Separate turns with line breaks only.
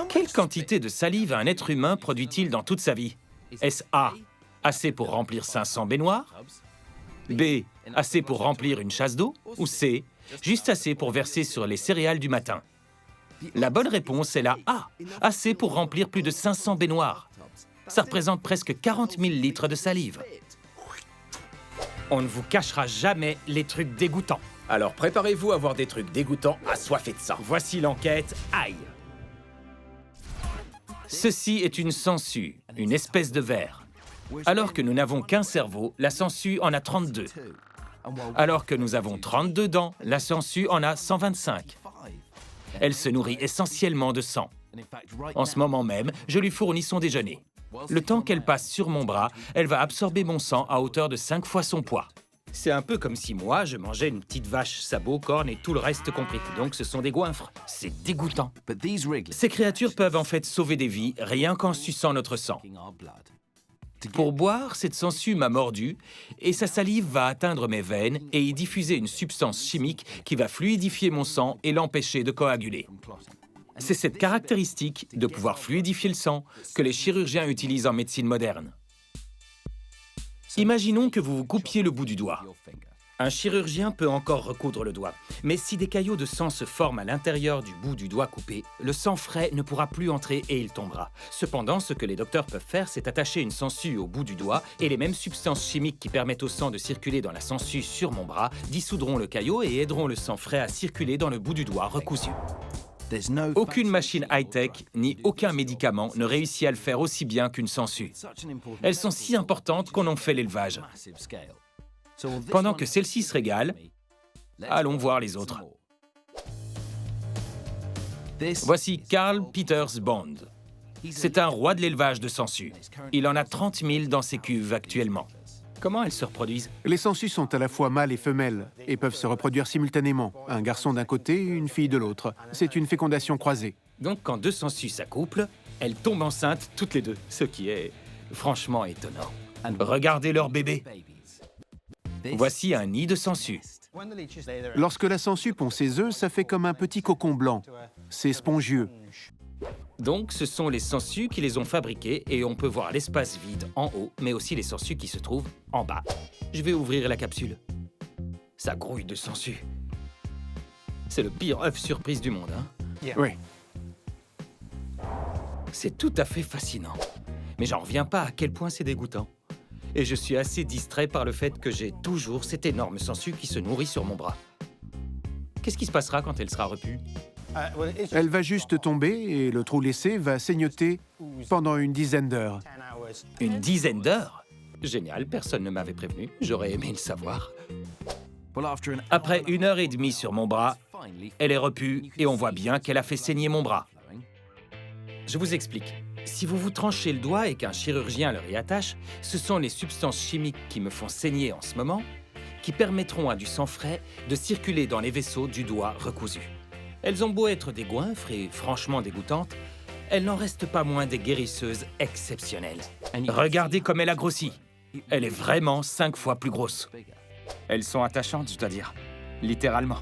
Quelle quantité de salive un être humain produit-il dans toute sa vie? Est-ce A, assez pour remplir 500 baignoires? B, assez pour remplir une chasse d'eau? Ou C, juste assez pour verser sur les céréales du matin? La bonne réponse est la A, assez pour remplir plus de 500 baignoires. Ça représente presque 40 000 litres de salive. On ne vous cachera jamais les trucs dégoûtants.
Alors préparez-vous à voir des trucs dégoûtants assoiffés de sang.
Voici l'enquête. Aïe! Ceci est une sangsue, une espèce de ver. Alors que nous n'avons qu'un cerveau, la sangsue en a 32. Alors que nous avons 32 dents, la sangsue en a 125. Elle se nourrit essentiellement de sang. En ce moment même, je lui fournis son déjeuner. Le temps qu'elle passe sur mon bras, elle va absorber mon sang à hauteur de 5 fois son poids. C'est un peu comme si moi, je mangeais une petite vache, sabots, cornes et tout le reste compris. Donc ce sont des goinfres. C'est dégoûtant. Ces créatures peuvent en fait sauver des vies rien qu'en suçant notre sang. Pour boire, cette sangsue m'a mordu et sa salive va atteindre mes veines et y diffuser une substance chimique qui va fluidifier mon sang et l'empêcher de coaguler. C'est cette caractéristique de pouvoir fluidifier le sang que les chirurgiens utilisent en médecine moderne. Imaginons que vous vous coupiez le bout du doigt. Un chirurgien peut encore recoudre le doigt, mais si des caillots de sang se forment à l'intérieur du bout du doigt coupé, le sang frais ne pourra plus entrer et il tombera. Cependant, ce que les docteurs peuvent faire, c'est attacher une sangsue au bout du doigt et les mêmes substances chimiques qui permettent au sang de circuler dans la sangsue sur mon bras dissoudront le caillot et aideront le sang frais à circuler dans le bout du doigt recousu. Aucune machine high-tech ni aucun médicament ne réussit à le faire aussi bien qu'une sangsue. Elles sont si importantes qu'on en fait l'élevage. Pendant que celle-ci se régale, allons voir les autres. Voici Carl Peters Bond. C'est un roi de l'élevage de sangsues. Il en a 30 000 dans ses cuves actuellement. Comment elles se reproduisent?
Les sangsues sont à la fois mâles et femelles et peuvent se reproduire simultanément. Un garçon d'un côté et une fille de l'autre. C'est une fécondation croisée.
Donc quand deux sangsues s'accouplent, elles tombent enceintes toutes les deux, ce qui est franchement étonnant. Regardez leur bébé. Voici un nid de sangsue.
Lorsque la sangsue pond ses œufs, ça fait comme un petit cocon blanc. C'est spongieux.
Donc, ce sont les sangsues qui les ont fabriquées et on peut voir l'espace vide en haut, mais aussi les sangsues qui se trouvent en bas. Je vais ouvrir la capsule. Ça grouille de sangsues. C'est le pire œuf surprise du monde, hein?
Oui.
C'est tout à fait fascinant. Mais j'en reviens pas à quel point c'est dégoûtant. Et je suis assez distrait par le fait que j'ai toujours cette énorme sangsue qui se nourrit sur mon bras. Qu'est-ce qui se passera quand elle sera repue?
Elle va juste tomber et le trou laissé va saignoter pendant une dizaine d'heures.
Une dizaine d'heures? Génial, personne ne m'avait prévenu. J'aurais aimé le savoir. Après 1h30 sur mon bras, elle est repue et on voit bien qu'elle a fait saigner mon bras. Je vous explique. Si vous vous tranchez le doigt et qu'un chirurgien le réattache, ce sont les substances chimiques qui me font saigner en ce moment qui permettront à du sang frais de circuler dans les vaisseaux du doigt recousu. Elles ont beau être des goinfres et franchement dégoûtantes, elles n'en restent pas moins des guérisseuses exceptionnelles. Regardez comme elle a grossi. Elle est vraiment 5 fois plus grosse. Elles sont attachantes, je dois dire. Littéralement.